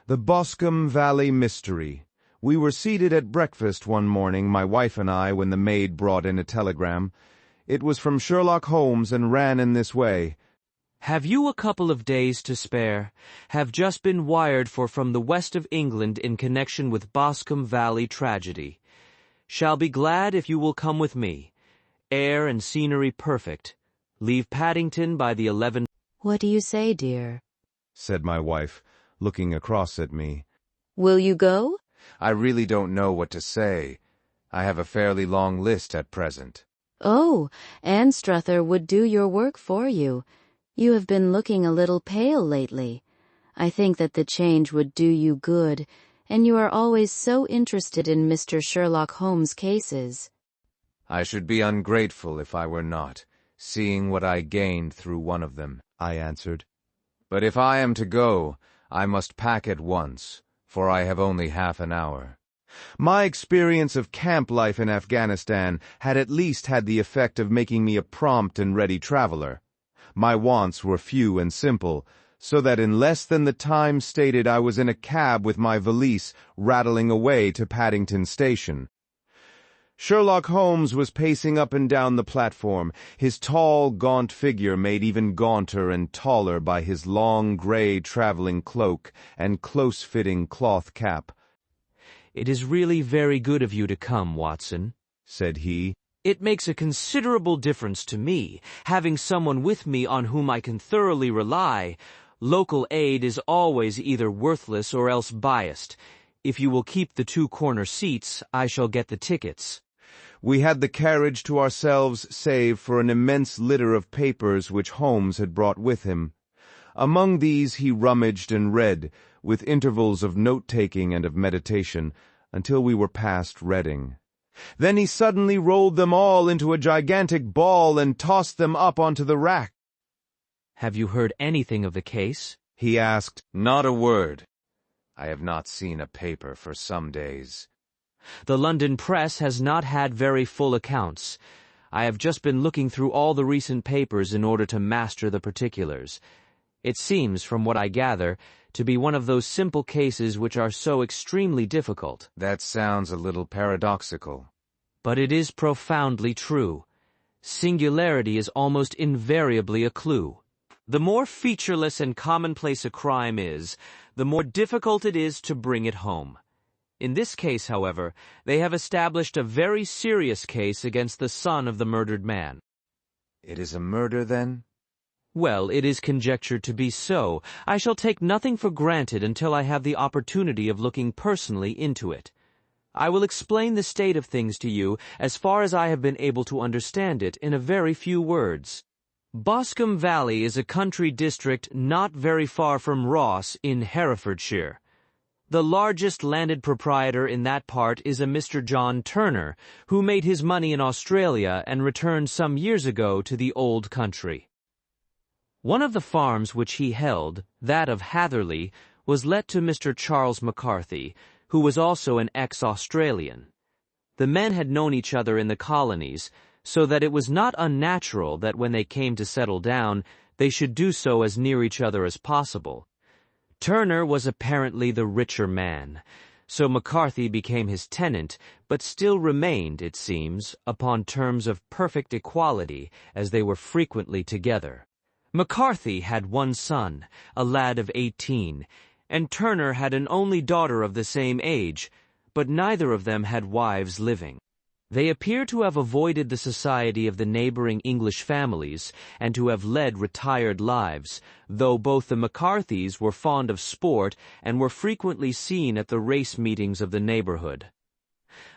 The Boscombe Valley Mystery. We were seated at breakfast one morning, my wife and I, when the maid brought in a telegram. It was from Sherlock Holmes and ran in this way. Have you a couple of days to spare? Have just been wired for from the west of England in connection with Boscombe Valley tragedy. Shall be glad if you will come with me. Air and scenery perfect. Leave Paddington by the 11. What do you say, dear? Said my wife, looking across at me. Will you go? I really don't know what to say. I have a fairly long list at present. Oh, Anstruther would do your work for you. You have been looking a little pale lately. I think that the change would do you good, and you are always so interested in Mr. Sherlock Holmes' cases. I should be ungrateful if I were not, seeing what I gained through one of them, I answered. But if I am to go, I must pack at once, for I have only half an hour. My experience of camp life in Afghanistan had at least had the effect of making me a prompt and ready traveler. My wants were few and simple, so that in less than the time stated I was in a cab with my valise rattling away to Paddington Station. Sherlock Holmes was pacing up and down the platform, his tall, gaunt figure made even gaunter and taller by his long grey travelling cloak and close-fitting cloth cap. It is really very good of you to come, Watson, said he. It makes a considerable difference to me, having someone with me on whom I can thoroughly rely. Local aid is always either worthless or else biased. If you will keep the 2 corner seats, I shall get the tickets. We had the carriage to ourselves save for an immense litter of papers which Holmes had brought with him. Among these he rummaged and read, with intervals of note-taking and of meditation, until we were past Reading. Then he suddenly rolled them all into a gigantic ball and tossed them up onto the rack. Have you heard anything of the case? He asked. Not a word. I have not seen a paper for some days. The London press has not had very full accounts. I have just been looking through all the recent papers in order to master the particulars. It seems, from what I gather, to be one of those simple cases which are so extremely difficult. That sounds a little paradoxical. But it is profoundly true. Singularity is almost invariably a clue. The more featureless and commonplace a crime is, the more difficult it is to bring it home. In this case, however, they have established a very serious case against the son of the murdered man. It is a murder, then? Well, it is conjectured to be so. I shall take nothing for granted until I have the opportunity of looking personally into it. I will explain the state of things to you as far as I have been able to understand it in a very few words. Boscombe Valley is a country district not very far from Ross in Herefordshire. The largest landed proprietor in that part is a Mr. John Turner, who made his money in Australia and returned some years ago to the old country. One of the farms which he held, that of Hatherley, was let to Mr. Charles McCarthy, who was also an ex-Australian. The men had known each other in the colonies, so that it was not unnatural that when they came to settle down, they should do so as near each other as possible. Turner was apparently the richer man, so McCarthy became his tenant, but still remained, it seems, upon terms of perfect equality, as they were frequently together. McCarthy had one son, a lad of 18, and Turner had an only daughter of the same age, but neither of them had wives living. They appear to have avoided the society of the neighboring English families, and to have led retired lives, though both the McCarthys were fond of sport and were frequently seen at the race meetings of the neighborhood.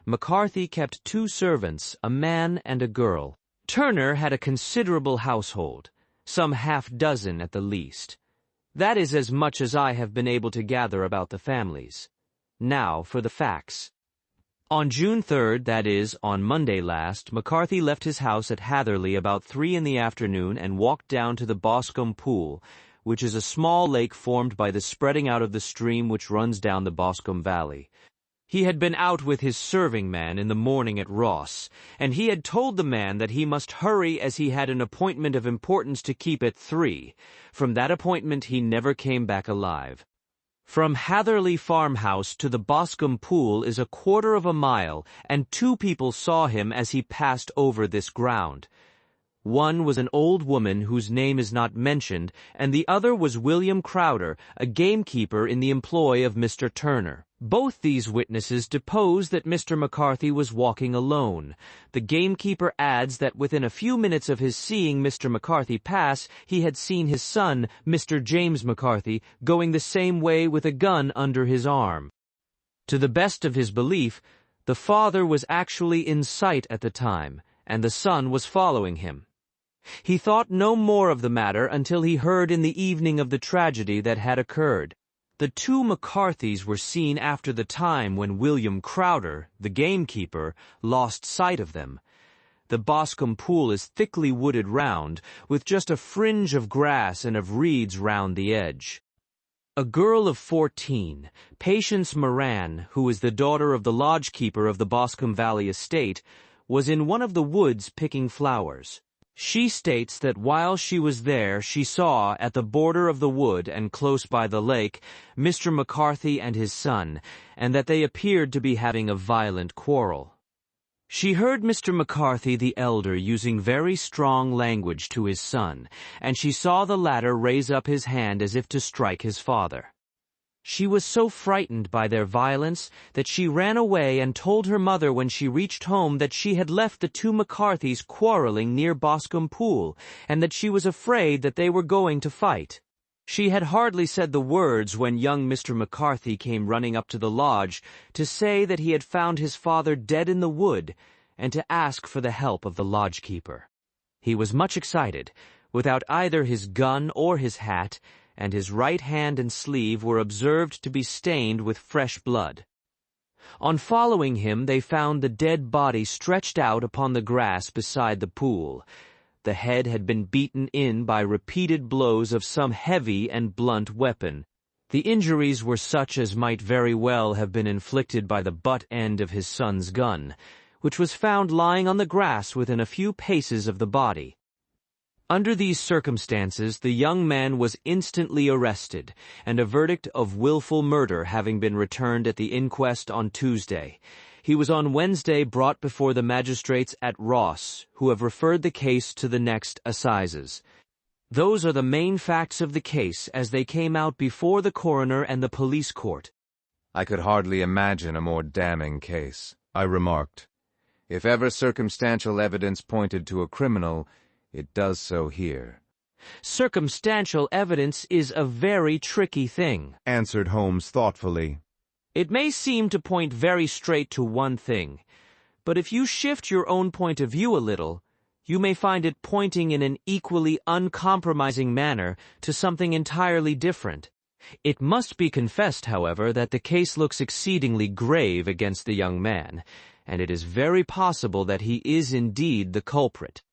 McCarthy kept 2 servants, a man and a girl. Turner had a considerable household, some half-dozen at the least. That is as much as I have been able to gather about the families. Now for the facts. On June 3rd, that is, on Monday last, McCarthy left his house at Hatherley about 3 in the afternoon and walked down to the Boscombe Pool, which is a small lake formed by the spreading out of the stream which runs down the Boscombe Valley. He had been out with his serving man in the morning at Ross, and he had told the man that he must hurry as he had an appointment of importance to keep at 3. From that appointment he never came back alive. From Hatherley farmhouse to the Boscombe Pool is 1/4 of a mile, and 2 people saw him as he passed over this ground. One was an old woman whose name is not mentioned, and the other was William Crowder, a gamekeeper in the employ of Mr. Turner. Both these witnesses depose that Mr. McCarthy was walking alone. The gamekeeper adds that within a few minutes of his seeing Mr. McCarthy pass, he had seen his son, Mr. James McCarthy, going the same way with a gun under his arm. To the best of his belief, the father was actually in sight at the time, and the son was following him. He thought no more of the matter until he heard in the evening of the tragedy that had occurred. The 2 McCarthys were seen after the time when William Crowder, the gamekeeper, lost sight of them. The Boscombe Pool is thickly wooded round, with just a fringe of grass and of reeds round the edge. A girl of 14, Patience Moran, who is the daughter of the lodgekeeper of the Boscombe Valley estate, was in one of the woods picking flowers. She states that while she was there she saw, at the border of the wood and close by the lake, Mr. McCarthy and his son, and that they appeared to be having a violent quarrel. She heard Mr. McCarthy the elder using very strong language to his son, and she saw the latter raise up his hand as if to strike his father. She was so frightened by their violence that she ran away and told her mother when she reached home that she had left the 2 McCarthys quarreling near Boscombe Pool, and that she was afraid that they were going to fight. She had hardly said the words when young Mr. McCarthy came running up to the lodge to say that he had found his father dead in the wood, and to ask for the help of the lodgekeeper. He was much excited, without either his gun or his hat, and his right hand and sleeve were observed to be stained with fresh blood. On following him, they found the dead body stretched out upon the grass beside the pool. The head had been beaten in by repeated blows of some heavy and blunt weapon. The injuries were such as might very well have been inflicted by the butt end of his son's gun, which was found lying on the grass within a few paces of the body. Under these circumstances, the young man was instantly arrested, and a verdict of willful murder having been returned at the inquest on Tuesday, he was on Wednesday brought before the magistrates at Ross, who have referred the case to the next assizes. Those are the main facts of the case as they came out before the coroner and the police court. I could hardly imagine a more damning case, I remarked. If ever circumstantial evidence pointed to a criminal, it does so here. Circumstantial evidence is a very tricky thing, answered Holmes thoughtfully. It may seem to point very straight to one thing, but if you shift your own point of view a little, you may find it pointing in an equally uncompromising manner to something entirely different. It must be confessed, however, that the case looks exceedingly grave against the young man, and it is very possible that he is indeed the culprit.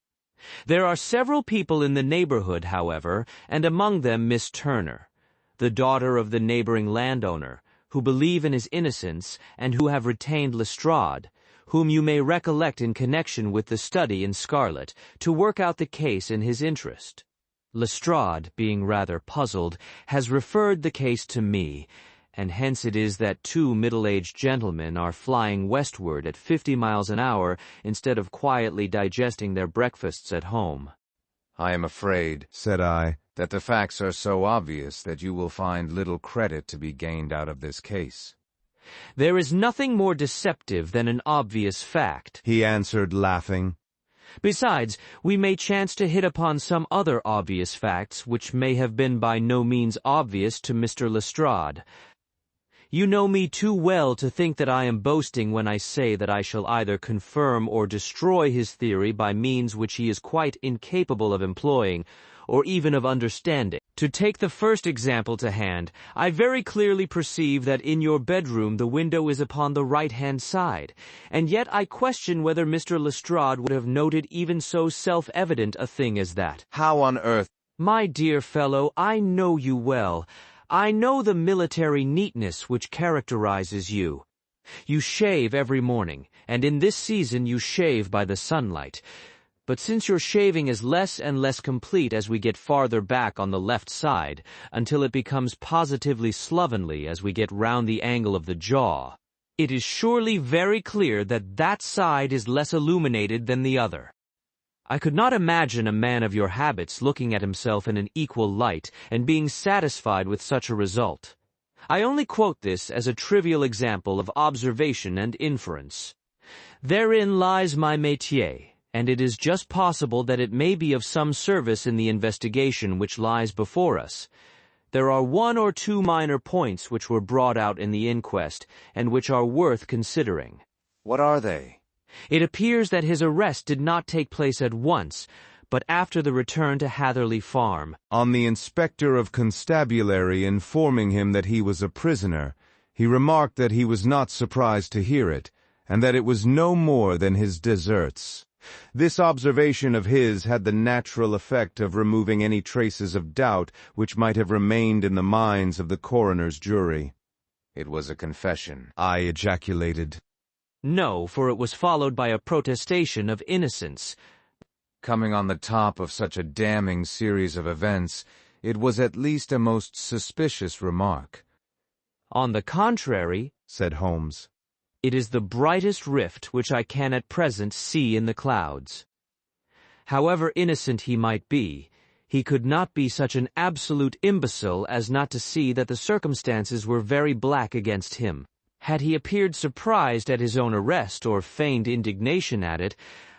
There are several people in the neighborhood, however, and among them Miss Turner, the daughter of the neighboring landowner, who believe in his innocence and who have retained Lestrade, whom you may recollect in connection with the study in Scarlet, to work out the case in his interest. Lestrade, being rather puzzled, has referred the case to me, and hence it is that 2 middle-aged gentlemen are flying westward at 50 miles an hour instead of quietly digesting their breakfasts at home. I am afraid, said I, that the facts are so obvious that you will find little credit to be gained out of this case. There is nothing more deceptive than an obvious fact, he answered, laughing. Besides, we may chance to hit upon some other obvious facts which may have been by no means obvious to Mr. Lestrade. You know me too well to think that I am boasting when I say that I shall either confirm or destroy his theory by means which he is quite incapable of employing, or even of understanding. To take the first example to hand, I very clearly perceive that in your bedroom the window is upon the right-hand side, and yet I question whether Mr. Lestrade would have noted even so self-evident a thing as that. How on earth? My dear fellow, I know you well. I know the military neatness which characterizes you. You shave every morning, and in this season you shave by the sunlight. But since your shaving is less and less complete as we get farther back on the left side, until it becomes positively slovenly as we get round the angle of the jaw, it is surely very clear that that side is less illuminated than the other. I could not imagine a man of your habits looking at himself in an equal light and being satisfied with such a result. I only quote this as a trivial example of observation and inference. Therein lies my métier, and it is just possible that it may be of some service in the investigation which lies before us. There are 1 or 2 minor points which were brought out in the inquest, and which are worth considering. What are they? It appears that his arrest did not take place at once, but after the return to Hatherley Farm. On the inspector of constabulary informing him that he was a prisoner, he remarked that he was not surprised to hear it, and that it was no more than his deserts. This observation of his had the natural effect of removing any traces of doubt which might have remained in the minds of the coroner's jury. It was a confession, I ejaculated. No, for it was followed by a protestation of innocence. Coming on the top of such a damning series of events, it was at least a most suspicious remark. On the contrary, said Holmes, it is the brightest rift which I can at present see in the clouds. However innocent he might be, he could not be such an absolute imbecile as not to see that the circumstances were very black against him. Had he appeared surprised at his own arrest or feigned indignation at it,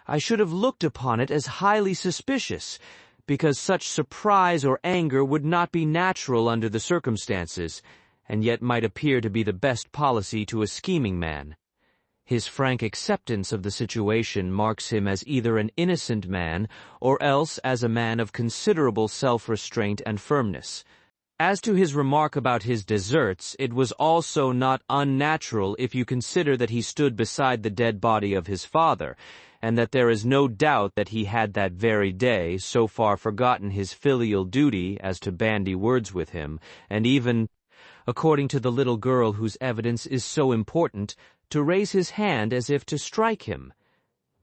I should have looked upon it as highly suspicious, because such surprise or anger would not be natural under the circumstances, and yet might appear to be the best policy to a scheming man. His frank acceptance of the situation marks him as either an innocent man, or else as a man of considerable self-restraint and firmness. As to his remark about his deserts, it was also not unnatural if you consider that he stood beside the dead body of his father, and that there is no doubt that he had that very day so far forgotten his filial duty as to bandy words with him, and even, according to the little girl whose evidence is so important, to raise his hand as if to strike him.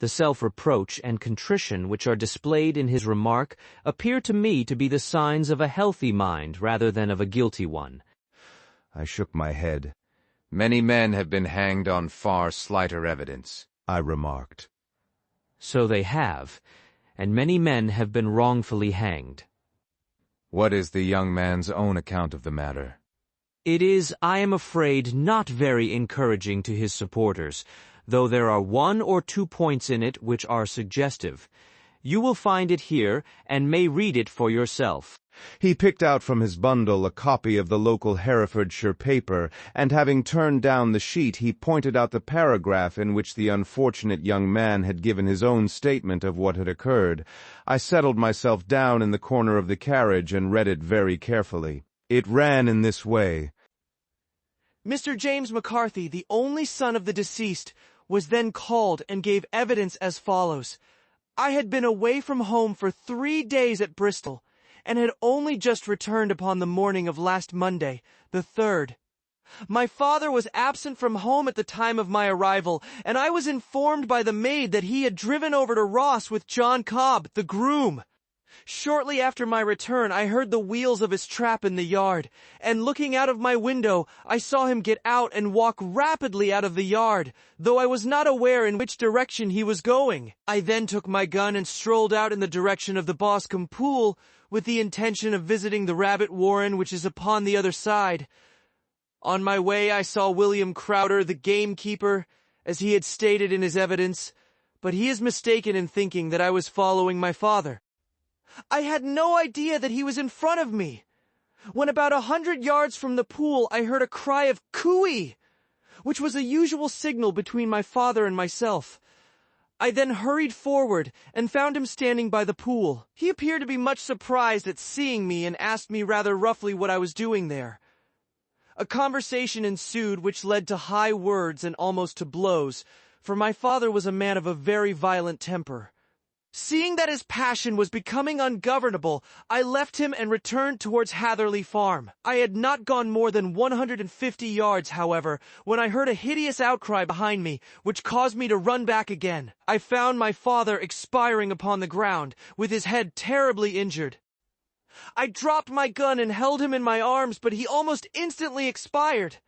The self-reproach and contrition which are displayed in his remark appear to me to be the signs of a healthy mind rather than of a guilty one. I shook my head. Many men have been hanged on far slighter evidence, I remarked. So they have, and many men have been wrongfully hanged. What is the young man's own account of the matter? It is, I am afraid, not very encouraging to his supporters, though there are 1 or 2 points in it which are suggestive. You will find it here, and may read it for yourself. He picked out from his bundle a copy of the local Herefordshire paper, and having turned down the sheet, he pointed out the paragraph in which the unfortunate young man had given his own statement of what had occurred. I settled myself down in the corner of the carriage and read it very carefully. It ran in this way. Mr. James McCarthy, the only son of the deceased, was then called and gave evidence as follows. I had been away from home for 3 days at Bristol, and had only just returned upon the morning of last Monday, the 3rd. My father was absent from home at the time of my arrival, and I was informed by the maid that he had driven over to Ross with John Cobb, the groom. Shortly after my return, I heard the wheels of his trap in the yard, and looking out of my window, I saw him get out and walk rapidly out of the yard, though I was not aware in which direction he was going. I then took my gun and strolled out in the direction of the Boscombe Pool, with the intention of visiting the rabbit warren which is upon the other side. On my way, I saw William Crowder, the gamekeeper, as he had stated in his evidence, but he is mistaken in thinking that I was following my father. I had no idea that he was in front of me. When about 100 yards from the pool, I heard a cry of "Cooee," which was a usual signal between my father and myself. I then hurried forward and found him standing by the pool. He appeared to be much surprised at seeing me and asked me rather roughly what I was doing there. A conversation ensued which led to high words and almost to blows, for my father was a man of a very violent temper. Seeing that his passion was becoming ungovernable, I left him and returned towards Hatherley farm. I had not gone more than 150 yards, however, when I heard a hideous outcry behind me, which caused me to run back again. I found my father expiring upon the ground, with his head terribly injured. I dropped my gun and held him in my arms, but he almost instantly expired.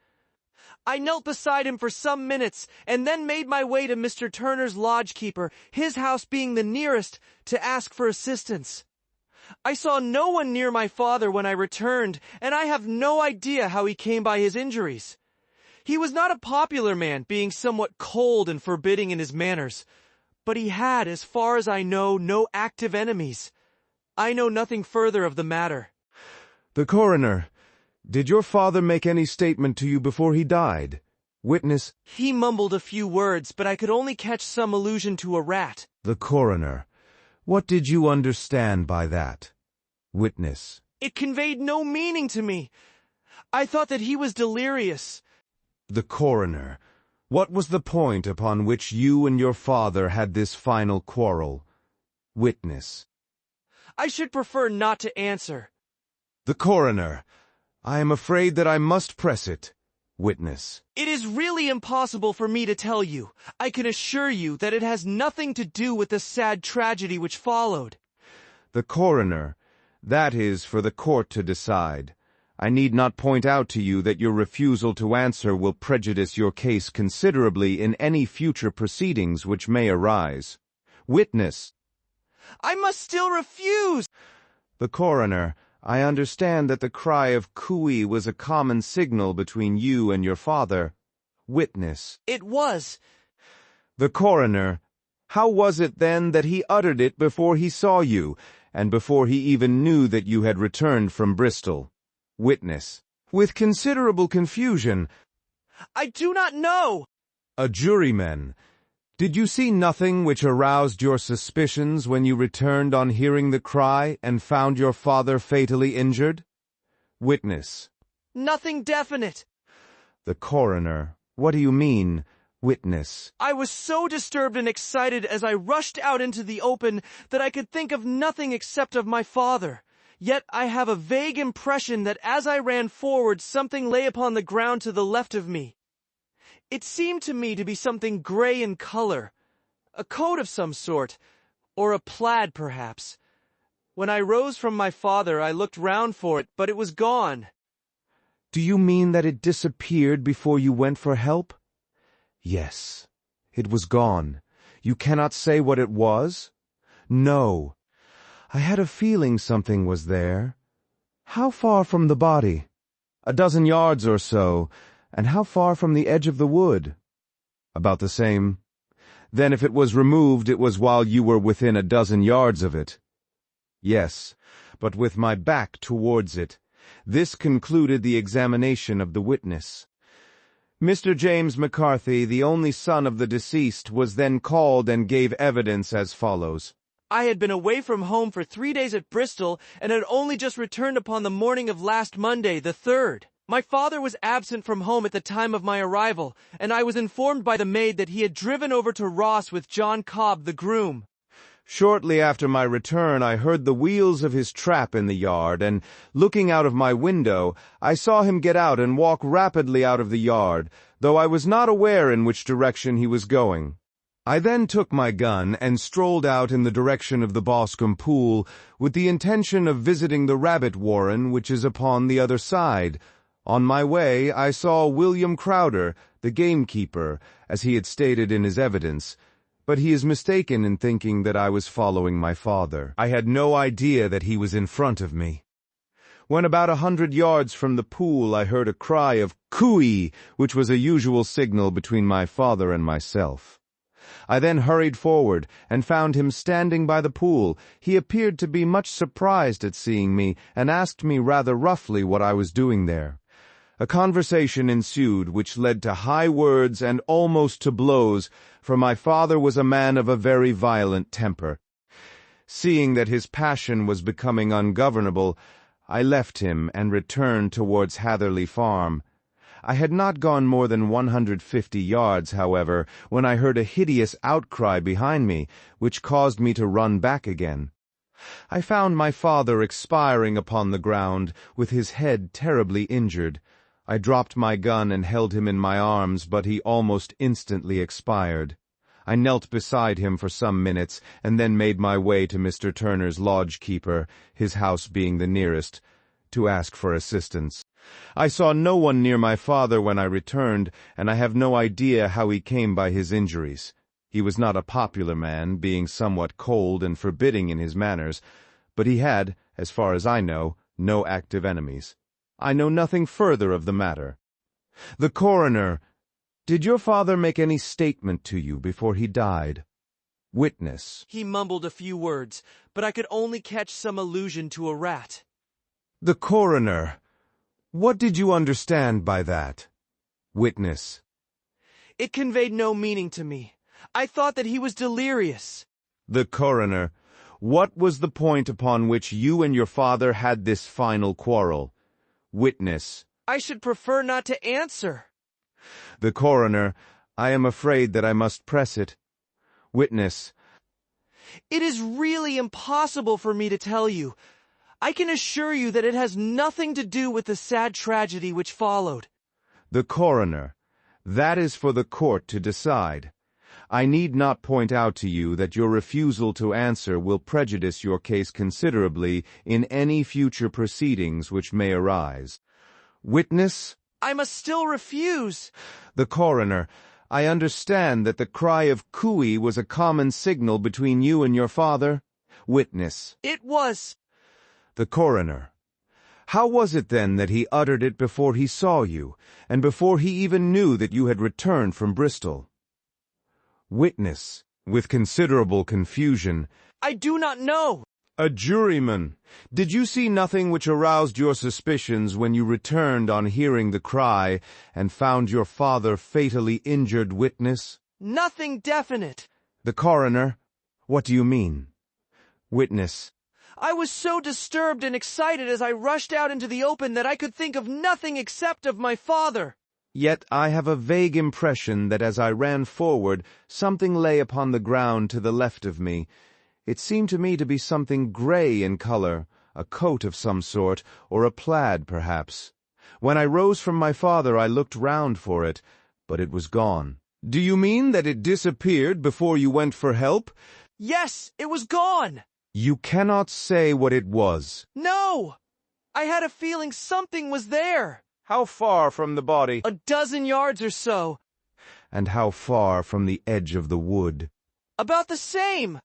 I knelt beside him for some minutes, and then made my way to Mr. Turner's lodgekeeper, his house being the nearest, to ask for assistance. I saw no one near my father when I returned, and I have no idea how he came by his injuries. He was not a popular man, being somewhat cold and forbidding in his manners, but he had, as far as I know, no active enemies. I know nothing further of the matter. The coroner. Did your father make any statement to you before he died? Witness. He mumbled a few words, but I could only catch some allusion to a rat. The coroner. What did you understand by that? Witness. It conveyed no meaning to me. I thought that he was delirious. The coroner. What was the point upon which you and your father had this final quarrel? Witness. I should prefer not to answer. The coroner. I am afraid that I must press it. Witness. It is really impossible for me to tell you. I can assure you that it has nothing to do with the sad tragedy which followed. The coroner. That is for the court to decide. I need not point out to you that your refusal to answer will prejudice your case considerably in any future proceedings which may arise. Witness. I must still refuse. The coroner. I understand that the cry of Cooee was a common signal between you and your father. Witness. It was. The coroner. How was it then that he uttered it before he saw you, and before he even knew that you had returned from Bristol? Witness. With considerable confusion. I do not know. A juryman. Did you see nothing which aroused your suspicions when you returned on hearing the cry and found your father fatally injured? Witness. Nothing definite. The coroner. What do you mean? Witness. I was so disturbed and excited as I rushed out into the open that I could think of nothing except of my father. Yet I have a vague impression that as I ran forward, something lay upon the ground to the left of me. It seemed to me to be something gray in color, a coat of some sort, or a plaid perhaps. When I rose from my father, I looked round for it, but it was gone. Do you mean that it disappeared before you went for help? Yes, it was gone. You cannot say what it was? No. I had a feeling something was there. How far from the body? 12 yards or so. And how far from the edge of the wood? About the same. Then if it was removed, it was while you were within 12 yards of it. Yes, but with my back towards it. This concluded the examination of the witness. Mr. James McCarthy, the only son of the deceased, was then called and gave evidence as follows. I had been away from home for 3 days at Bristol and had only just returned upon the morning of last Monday, the 3rd. My father was absent from home at the time of my arrival, and I was informed by the maid that he had driven over to Ross with John Cobb, the groom. Shortly after my return, I heard the wheels of his trap in the yard, and, looking out of my window, I saw him get out and walk rapidly out of the yard, though I was not aware in which direction he was going. I then took my gun and strolled out in the direction of the Boscombe Pool, with the intention of visiting the rabbit warren which is upon the other side. On my way, I saw William Crowder, the gamekeeper, as he had stated in his evidence, but he is mistaken in thinking that I was following my father. I had no idea that he was in front of me. When about 100 yards from the pool, I heard a cry of "Cooee," which was a usual signal between my father and myself. I then hurried forward, and found him standing by the pool. He appeared to be much surprised at seeing me, and asked me rather roughly what I was doing there. A conversation ensued which led to high words and almost to blows, for my father was a man of a very violent temper. Seeing that his passion was becoming ungovernable, I left him and returned towards Hatherley farm. I had not gone more than 150 yards, however, when I heard a hideous outcry behind me, which caused me to run back again. I found my father expiring upon the ground, with his head terribly injured. I dropped my gun and held him in my arms, but he almost instantly expired. I knelt beside him for some minutes, and then made my way to Mr. Turner's lodge-keeper, his house being the nearest, to ask for assistance. I saw no one near my father when I returned, and I have no idea how he came by his injuries. He was not a popular man, being somewhat cold and forbidding in his manners, but he had, as far as I know, no active enemies. I know nothing further of the matter. The coroner, did your father make any statement to you before he died? Witness. He mumbled a few words, but I could only catch some allusion to a rat. The coroner, what did you understand by that? Witness. It conveyed no meaning to me. I thought that he was delirious. The coroner, what was the point upon which you and your father had this final quarrel? Witness. I should prefer not to answer. The coroner, I am afraid that I must press it. Witness. It is really impossible for me to tell you. I can assure you that it has nothing to do with the sad tragedy which followed. The coroner, that is for the court to decide. I need not point out to you that your refusal to answer will prejudice your case considerably in any future proceedings which may arise. Witness. I must still refuse. The coroner, I understand that the cry of Cooee was a common signal between you and your father. Witness. It was. The coroner, how was it then that he uttered it before he saw you, and before he even knew that you had returned from Bristol? Witness, with considerable confusion. I do not know. A juryman, did you see nothing which aroused your suspicions when you returned on hearing the cry, and found your father fatally injured? Witness. Nothing definite. The coroner, what do you mean? Witness. I was so disturbed and excited as I rushed out into the open that I could think of nothing except of my father. Yet I have a vague impression that as I ran forward, something lay upon the ground to the left of me. It seemed to me to be something gray in color, a coat of some sort, or a plaid, perhaps. When I rose from my father, I looked round for it, but it was gone. Do you mean that it disappeared before you went for help? Yes, it was gone. You cannot say what it was. No! I had a feeling something was there. How far from the body? 12 yards or so. And how far from the edge of the wood? About the same.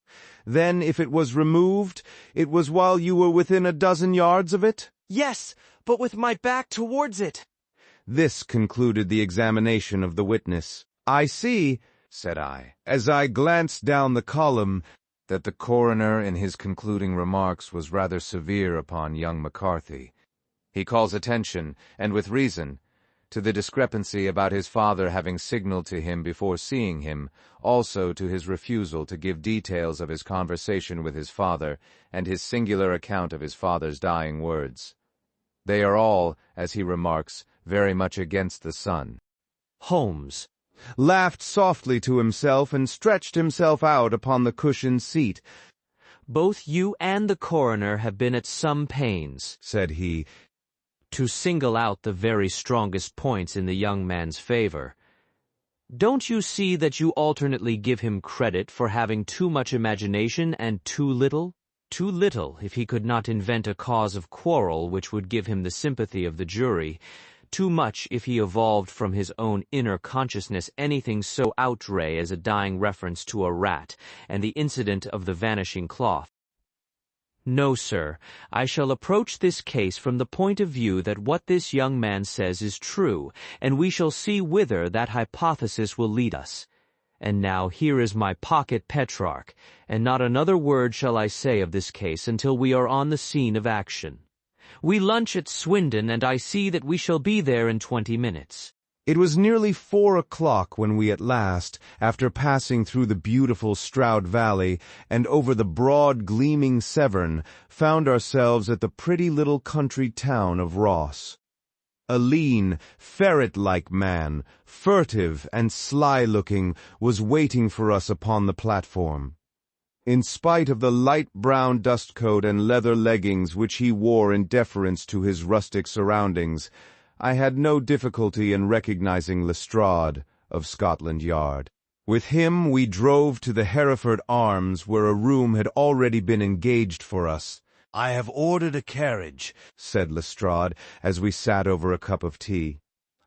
Then, if it was removed, it was while you were within 12 yards of it? Yes, but with my back towards it. This concluded the examination of the witness. I see, said I, as I glanced down the column, that the coroner in his concluding remarks was rather severe upon young McCarthy. He calls attention, and with reason, to the discrepancy about his father having signaled to him before seeing him, also to his refusal to give details of his conversation with his father, and his singular account of his father's dying words. They are all, as he remarks, very much against the son. Holmes laughed softly to himself and stretched himself out upon the cushioned seat. Both you and the coroner have been at some pains, said he, to single out the very strongest points in the young man's favor. Don't you see that you alternately give him credit for having too much imagination and too little? Too little if he could not invent a cause of quarrel which would give him the sympathy of the jury, too much if he evolved from his own inner consciousness anything so outre as a dying reference to a rat and the incident of the vanishing cloth. No, sir, I shall approach this case from the point of view that what this young man says is true, and we shall see whither that hypothesis will lead us. And now here is my pocket Petrarch, and not another word shall I say of this case until we are on the scene of action. We lunch at Swindon, and I see that we shall be there in 20 minutes. It was nearly 4 o'clock when we at last, after passing through the beautiful Stroud Valley and over the broad gleaming Severn, found ourselves at the pretty little country town of Ross. A lean, ferret-like man, furtive and sly-looking, was waiting for us upon the platform. In spite of the light brown dustcoat and leather leggings which he wore in deference to his rustic surroundings, I had no difficulty in recognizing Lestrade of Scotland Yard. With him we drove to the Hereford Arms, where a room had already been engaged for us. "I have ordered a carriage," said Lestrade, as we sat over a cup of tea.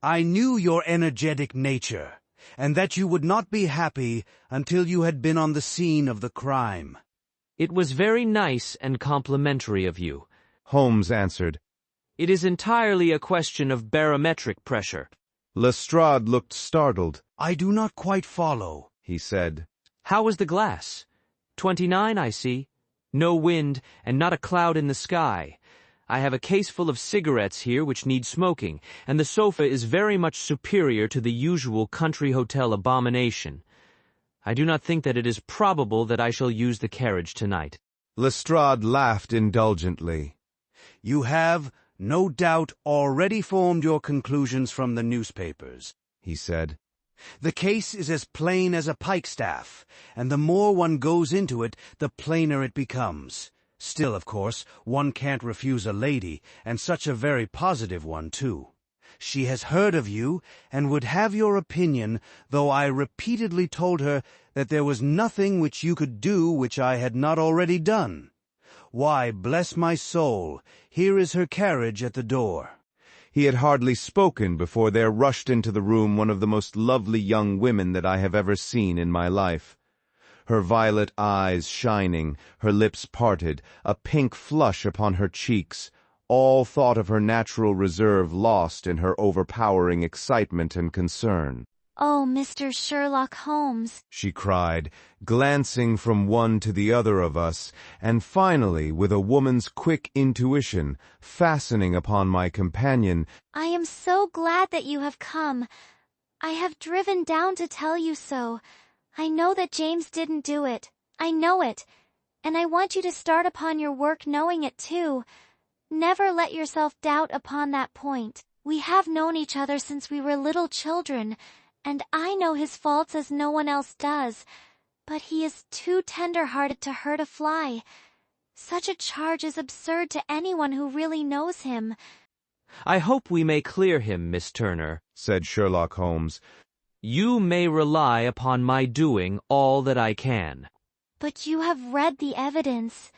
"I knew your energetic nature, and that you would not be happy until you had been on the scene of the crime." It was very nice and complimentary of you, Holmes answered. It is entirely a question of barometric pressure. Lestrade looked startled. "I do not quite follow," he said. How was the glass? 29, I see. No wind, and not a cloud in the sky. I have a case full of cigarettes here which need smoking, and the sofa is very much superior to the usual country hotel abomination. I do not think that it is probable that I shall use the carriage tonight. Lestrade laughed indulgently. "You have, no doubt, already formed your conclusions from the newspapers," he said. "The case is as plain as a pikestaff, and the more one goes into it, the plainer it becomes. Still, of course, one can't refuse a lady, and such a very positive one, too. She has heard of you, and would have your opinion, though I repeatedly told her that there was nothing which you could do which I had not already done. Why, bless my soul, here is her carriage at the door." He had hardly spoken before there rushed into the room one of the most lovely young women that I have ever seen in my life. Her violet eyes shining, her lips parted, a pink flush upon her cheeks, all thought of her natural reserve lost in her overpowering excitement and concern. "Oh, Mr. Sherlock Holmes," she cried, glancing from one to the other of us, and finally, with a woman's quick intuition, fastening upon my companion. "I am so glad that you have come. I have driven down to tell you so. I know that James didn't do it. I know it. And I want you to start upon your work knowing it too. Never let yourself doubt upon that point. We have known each other since we were little children, and I know his faults as no one else does, but he is too tender-hearted to hurt a fly. Such a charge is absurd to anyone who really knows him." I hope we may clear him, Miss Turner, said Sherlock Holmes. You may rely upon my doing all that I can. "But you have read the evidence.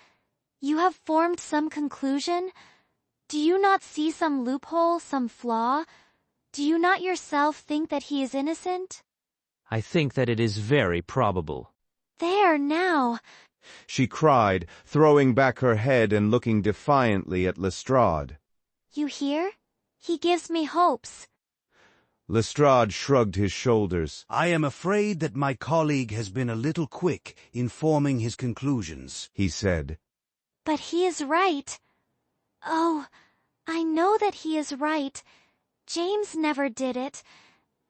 You have formed some conclusion? Do you not see some loophole, some flaw? Do you not yourself think that he is innocent?" I think that it is very probable. "There now," she cried, throwing back her head and looking defiantly at Lestrade. "You hear? He gives me hopes." Lestrade shrugged his shoulders. "I am afraid that my colleague has been a little quick in forming his conclusions," he said. "But he is right. Oh, I know that he is right. James never did it.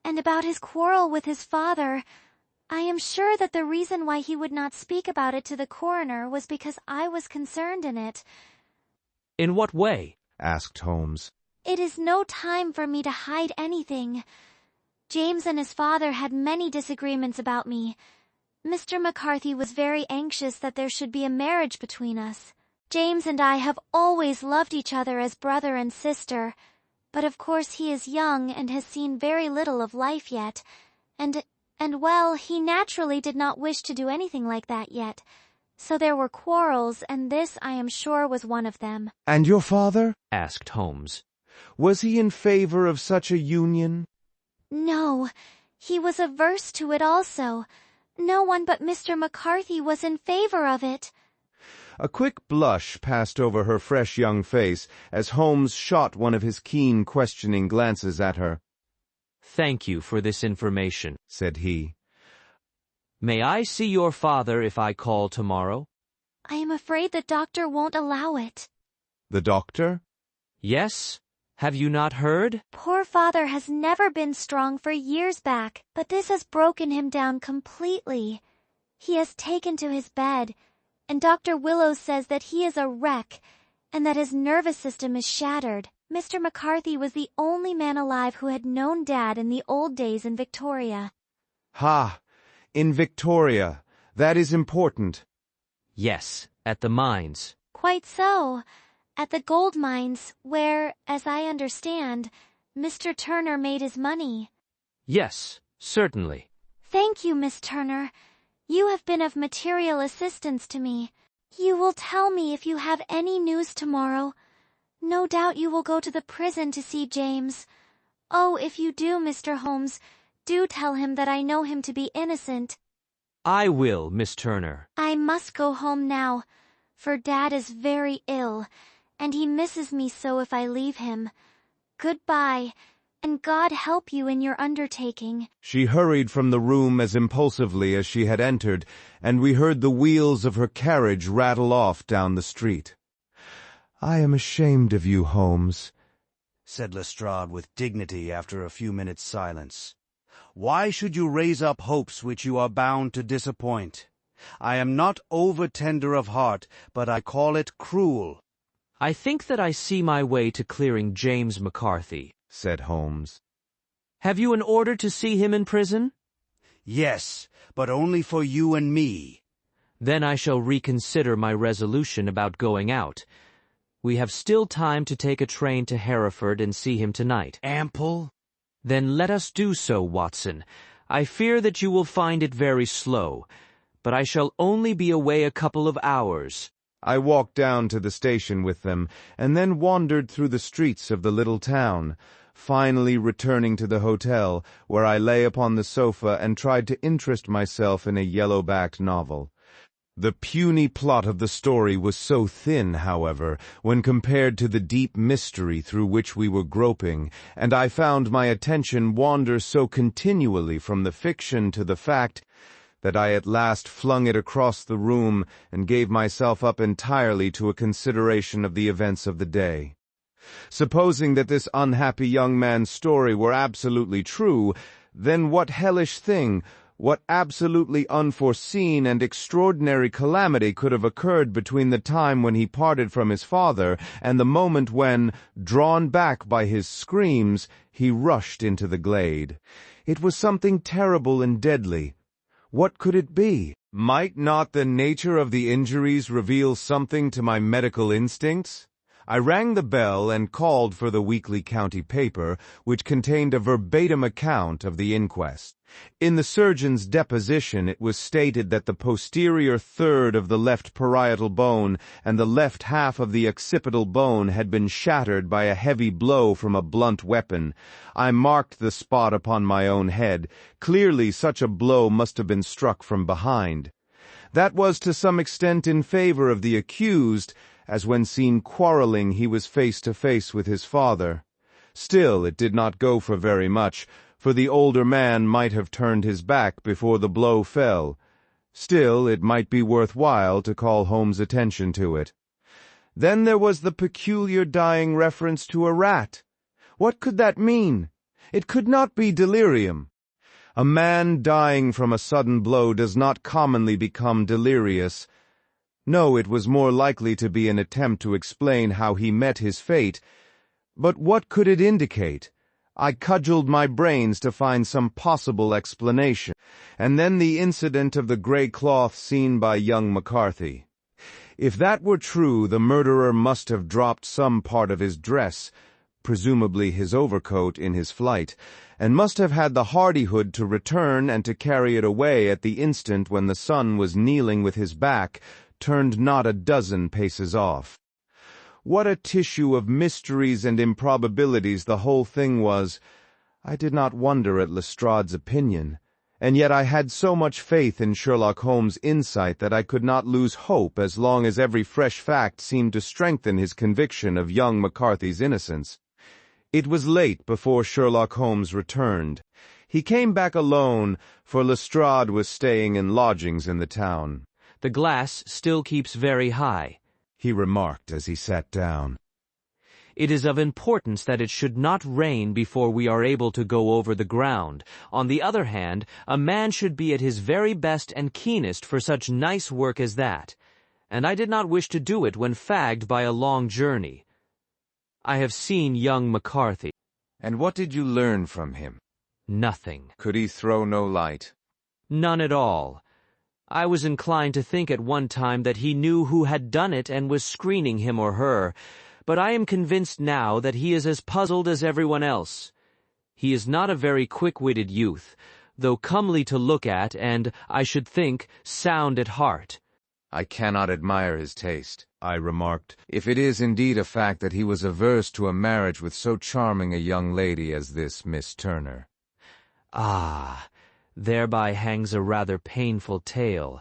And about his quarrel with his father, I am sure that the reason why he would not speak about it to the coroner was because I was concerned in it." In what way? asked Holmes. "It is no time for me to hide anything. James and his father had many disagreements about me. Mr. McCarthy was very anxious that there should be a marriage between us. James and I have always loved each other as brother and sister, but of course he is young and has seen very little of life yet, and well, he naturally did not wish to do anything like that yet. So there were quarrels, and this, I am sure, was one of them." "And your father?" asked Holmes. "Was he in favor of such a union?" "No, he was averse to it also. No one but Mr. McCarthy was in favor of it." A quick blush passed over her fresh young face as Holmes shot one of his keen, questioning glances at her. "Thank you for this information," said he. "May I see your father if I call tomorrow?" "I am afraid the doctor won't allow it." "The doctor?" "Yes? Have you not heard?" "Poor father has never been strong for years back, but this has broken him down completely. He has taken to his bed, and Dr. Willows says that he is a wreck, and that his nervous system is shattered. Mr. McCarthy was the only man alive who had known Dad in the old days in Victoria. Ha! In Victoria. That is important. Yes, at the mines. Quite so. At the gold mines, where, as I understand, Mr. Turner made his money. Yes, certainly. Thank you, Miss Turner. You have been of material assistance to me. You will tell me if you have any news tomorrow. No doubt you will go to the prison to see James. Oh, if you do, Mr. Holmes, do tell him that I know him to be innocent. I will, Miss Turner. I must go home now, for Dad is very ill, and he misses me so if I leave him. Goodbye, and God help you in your undertaking. She hurried from the room as impulsively as she had entered, and we heard the wheels of her carriage rattle off down the street. "I am ashamed of you, Holmes," said Lestrade with dignity after a few minutes' silence. "Why should you raise up hopes which you are bound to disappoint? I am not over-tender of heart, but I call it cruel." I think that I see my way to clearing James McCarthy, said Holmes. Have you an order to see him in prison? Yes, but only for you and me. Then I shall reconsider my resolution about going out. We have still time to take a train to Hereford and see him tonight. Ample? Then let us do so, Watson. I fear that you will find it very slow, but I shall only be away a couple of hours. I walked down to the station with them, and then wandered through the streets of the little town, finally returning to the hotel, where I lay upon the sofa and tried to interest myself in a yellow-backed novel. The puny plot of the story was so thin, however, when compared to the deep mystery through which we were groping, and I found my attention wander so continually from the fiction to the fact that I at last flung it across the room and gave myself up entirely to a consideration of the events of the day. Supposing that this unhappy young man's story were absolutely true, then what hellish thing, what absolutely unforeseen and extraordinary calamity could have occurred between the time when he parted from his father and the moment when, drawn back by his screams, he rushed into the glade? It was something terrible and deadly. What could it be? Might not the nature of the injuries reveal something to my medical instincts? I rang the bell and called for the weekly county paper, which contained a verbatim account of the inquest. In the surgeon's deposition it was stated that the posterior third of the left parietal bone and the left half of the occipital bone had been shattered by a heavy blow from a blunt weapon. I marked the spot upon my own head. Clearly such a blow must have been struck from behind. That was to some extent in favor of the accused, as when seen quarreling he was face to face with his father. Still, it did not go for very much, for the older man might have turned his back before the blow fell. Still, it might be worth while to call Holmes' attention to it. Then there was the peculiar dying reference to a rat. What could that mean? It could not be delirium. A man dying from a sudden blow does not commonly become delirious. No, it was more likely to be an attempt to explain how he met his fate. But what could it indicate? I cudgelled my brains to find some possible explanation. And then the incident of the grey cloth seen by young McCarthy. If that were true, the murderer must have dropped some part of his dress, presumably his overcoat, in his flight, and must have had the hardihood to return and to carry it away at the instant when the son was kneeling with his back turned not a dozen paces off. What a tissue of mysteries and improbabilities the whole thing was! I did not wonder at Lestrade's opinion, and yet I had so much faith in Sherlock Holmes' insight that I could not lose hope as long as every fresh fact seemed to strengthen his conviction of young McCarthy's innocence. It was late before Sherlock Holmes returned. He came back alone, for Lestrade was staying in lodgings in the town. The glass still keeps very high, he remarked as he sat down. It is of importance that it should not rain before we are able to go over the ground. On the other hand, a man should be at his very best and keenest for such nice work as that, and I did not wish to do it when fagged by a long journey. I have seen young McCarthy. And what did you learn from him? Nothing. Could he throw no light? None at all. I was inclined to think at one time that he knew who had done it and was screening him or her, but I am convinced now that he is as puzzled as everyone else. He is not a very quick-witted youth, though comely to look at and, I should think, sound at heart. I cannot admire his taste, I remarked, if it is indeed a fact that he was averse to a marriage with so charming a young lady as this Miss Turner. Ah, thereby hangs a rather painful tale.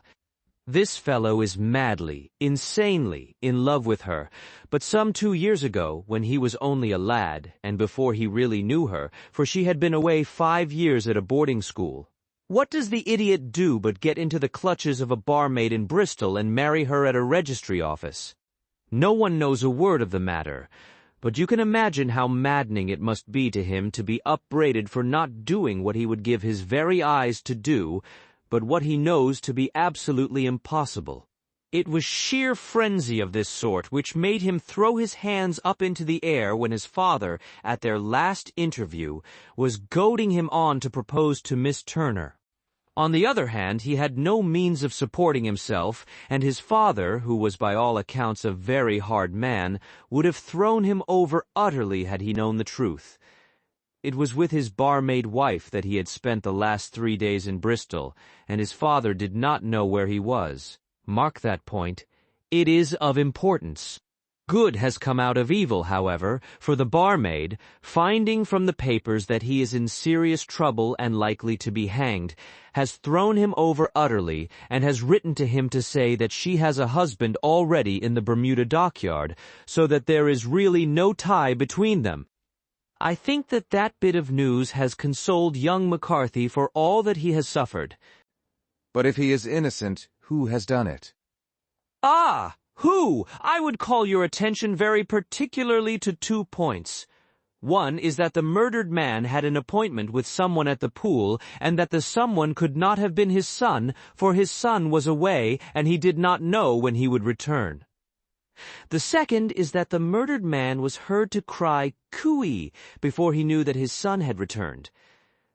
This fellow is madly, insanely in love with her, but some 2 years ago, when he was only a lad, and before he really knew her, for she had been away 5 years at a boarding school, what does the idiot do but get into the clutches of a barmaid in Bristol and marry her at a registry office? No one knows a word of the matter, but you can imagine how maddening it must be to him to be upbraided for not doing what he would give his very eyes to do, but what he knows to be absolutely impossible. It was sheer frenzy of this sort which made him throw his hands up into the air when his father, at their last interview, was goading him on to propose to Miss Turner. On the other hand, he had no means of supporting himself, and his father, who was by all accounts a very hard man, would have thrown him over utterly had he known the truth. It was with his barmaid wife that he had spent the last 3 days in Bristol, and his father did not know where he was. Mark that point. It is of importance. Good has come out of evil, however, for the barmaid, finding from the papers that he is in serious trouble and likely to be hanged, has thrown him over utterly, and has written to him to say that she has a husband already in the Bermuda dockyard, so that there is really no tie between them. I think that that bit of news has consoled young McCarthy for all that he has suffered. But if he is innocent, who has done it? Ah! Who? I would call your attention very particularly to 2 points. One is that the murdered man had an appointment with someone at the pool, and that the someone could not have been his son, for his son was away, and he did not know when he would return. The second is that the murdered man was heard to cry "Cooee" before he knew that his son had returned.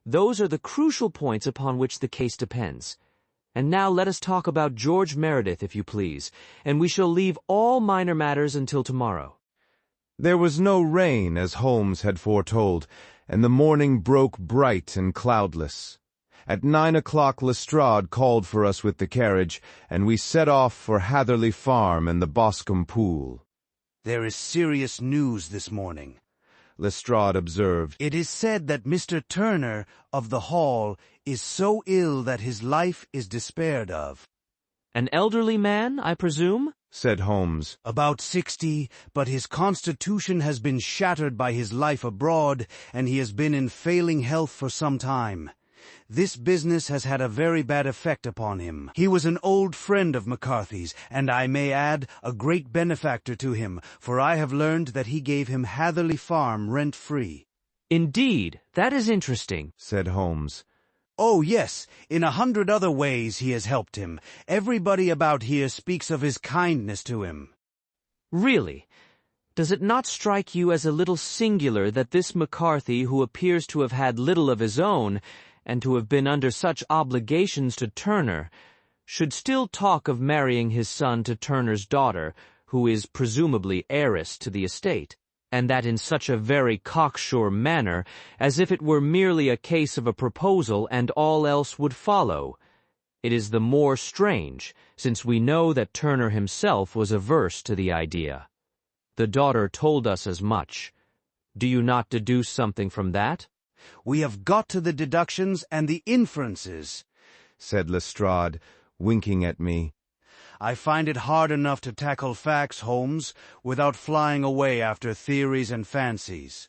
Those are the crucial points upon which the case depends. And now let us talk about George Meredith, if you please, and we shall leave all minor matters until tomorrow. There was no rain, as Holmes had foretold, and the morning broke bright and cloudless. At 9 o'clock Lestrade called for us with the carriage, and we set off for Hatherley Farm and the Boscombe Pool. "There is serious news this morning," Lestrade observed. "It is said that Mr. Turner of the Hall is so ill that his life is despaired of." An elderly man, I presume? Said Holmes. "About 60, but his constitution has been shattered by his life abroad, and he has been in failing health for some time. This business has had a very bad effect upon him. He was an old friend of McCarthy's, and I may add, a great benefactor to him, for I have learned that he gave him Hatherley Farm rent-free." Indeed, that is interesting, said Holmes. "Oh, yes, in 100 other ways he has helped him. Everybody about here speaks of his kindness to him." Really? Does it not strike you as a little singular that this McCarthy, who appears to have had little of his own, and to have been under such obligations to Turner, should still talk of marrying his son to Turner's daughter, who is presumably heiress to the estate, and that in such a very cocksure manner, as if it were merely a case of a proposal and all else would follow? It is the more strange, since we know that Turner himself was averse to the idea. The daughter told us as much. Do you not deduce something from that? "We have got to the deductions and the inferences," said Lestrade, winking at me. "I find it hard enough to tackle facts, Holmes, without flying away after theories and fancies."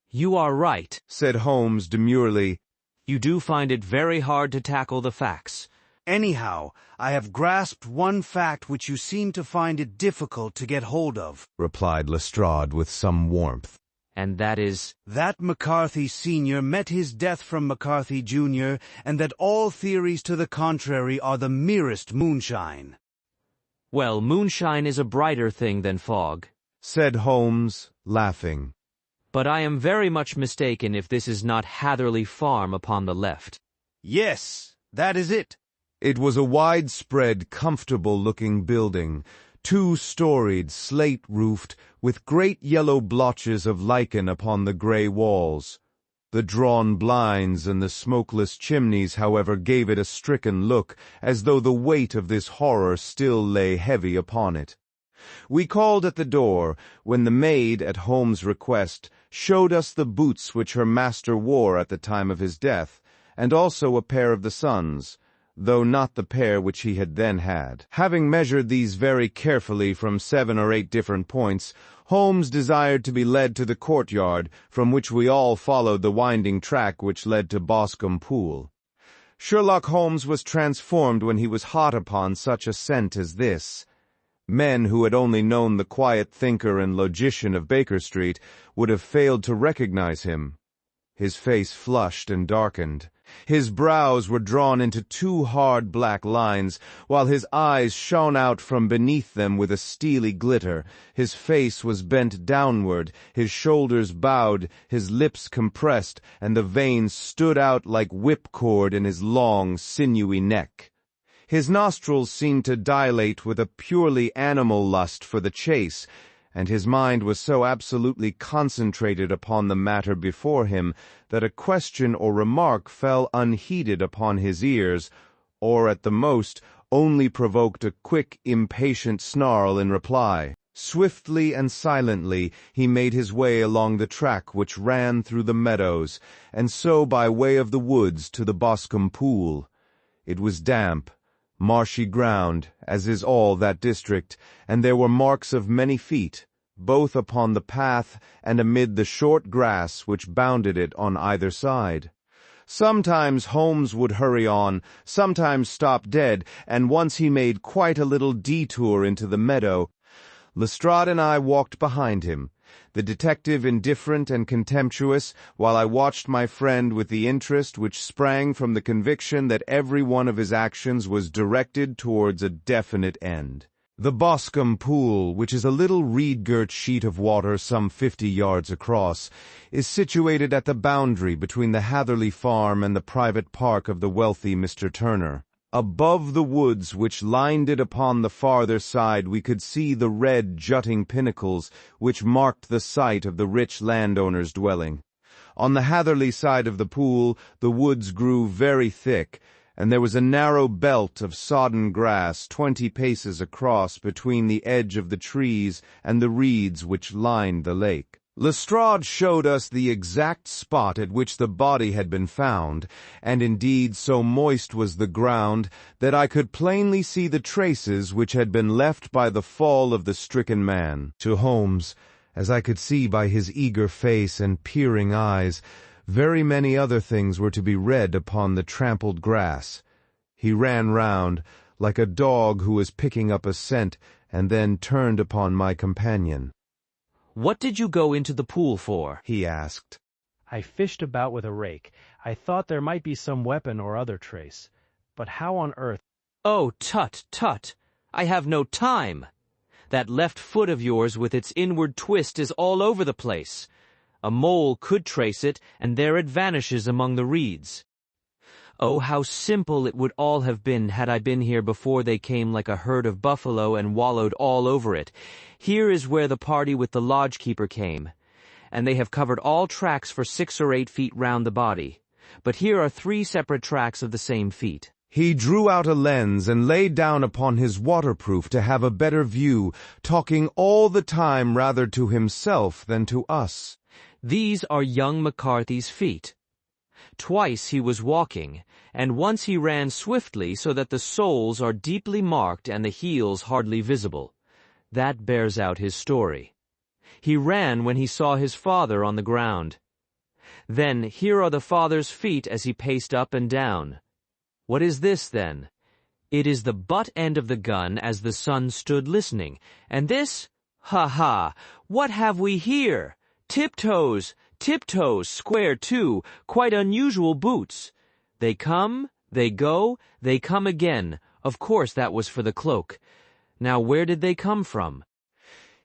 You are right, said Holmes demurely. You do find it very hard to tackle the facts. "Anyhow, I have grasped one fact which you seem to find it difficult to get hold of," replied Lestrade with some warmth. And that is? "That McCarthy Sr. met his death from McCarthy Jr., and that all theories to the contrary are the merest moonshine." Well, moonshine is a brighter thing than fog, said Holmes, laughing. But I am very much mistaken if this is not Hatherley Farm upon the left. Yes, that is it. It was a widespread, comfortable-looking building, 2-storied, slate-roofed, with great yellow blotches of lichen upon the grey walls. The drawn blinds and the smokeless chimneys, however, gave it a stricken look, as though the weight of this horror still lay heavy upon it. We called at the door, when the maid, at Holmes' request, showed us the boots which her master wore at the time of his death, and also a pair of the son's, though not the pair which he had then had. Having measured these very carefully from 7 or 8 different points, Holmes desired to be led to the courtyard, from which we all followed the winding track which led to Boscombe Pool. Sherlock Holmes was transformed when he was hot upon such a scent as this. Men who had only known the quiet thinker and logician of Baker Street would have failed to recognize him. His face flushed and darkened. His brows were drawn into 2 hard black lines, while his eyes shone out from beneath them with a steely glitter. His face was bent downward, his shoulders bowed, his lips compressed, and the veins stood out like whipcord in his long, sinewy neck. His nostrils seemed to dilate with a purely animal lust for the chase, and his mind was so absolutely concentrated upon the matter before him that a question or remark fell unheeded upon his ears, or at the most only provoked a quick, impatient snarl in reply. Swiftly and silently he made his way along the track which ran through the meadows, and so by way of the woods to the Boscombe Pool. It was damp, marshy ground, as is all that district, and there were marks of many feet, both upon the path and amid the short grass which bounded it on either side. Sometimes Holmes would hurry on, sometimes stop dead, and once he made quite a little detour into the meadow. Lestrade and I walked behind him, the detective indifferent and contemptuous, while I watched my friend with the interest which sprang from the conviction that every one of his actions was directed towards a definite end. The Boscombe Pool, which is a little reed-girt sheet of water some 50 yards across, is situated at the boundary between the Hatherley farm and the private park of the wealthy Mr. Turner. Above the woods which lined it upon the farther side we could see the red jutting pinnacles which marked the site of the rich landowner's dwelling. On the Hatherley side of the pool the woods grew very thick, and there was a narrow belt of sodden grass 20 paces across between the edge of the trees and the reeds which lined the lake. Lestrade showed us the exact spot at which the body had been found, and indeed so moist was the ground that I could plainly see the traces which had been left by the fall of the stricken man. To Holmes, as I could see by his eager face and peering eyes, very many other things were to be read upon the trampled grass. He ran round, like a dog who was picking up a scent, and then turned upon my companion. "What did you go into the pool for?" he asked. "I fished about with a rake. I thought there might be some weapon or other trace. But how on earth—" "Oh, tut, tut! I have no time. That left foot of yours with its inward twist is all over the place. A mole could trace it, and there it vanishes among the reeds. Oh, how simple it would all have been had I been here before they came like a herd of buffalo and wallowed all over it. Here is where the party with the lodge-keeper came, and they have covered all tracks for 6 or 8 feet round the body. But here are 3 separate tracks of the same feet." He drew out a lens and lay down upon his waterproof to have a better view, talking all the time rather to himself than to us. "These are young McCarthy's feet. Twice he was walking, and once he ran swiftly so that the soles are deeply marked and the heels hardly visible. That bears out his story. He ran when he saw his father on the ground. Then here are the father's feet as he paced up and down. What is this, then? It is the butt end of the gun as the son stood listening. And this? Ha ha! What have we here? Tiptoes! Tiptoes, square too, quite unusual boots. They come, they go, they come again. Of course that was for the cloak. Now where did they come from?"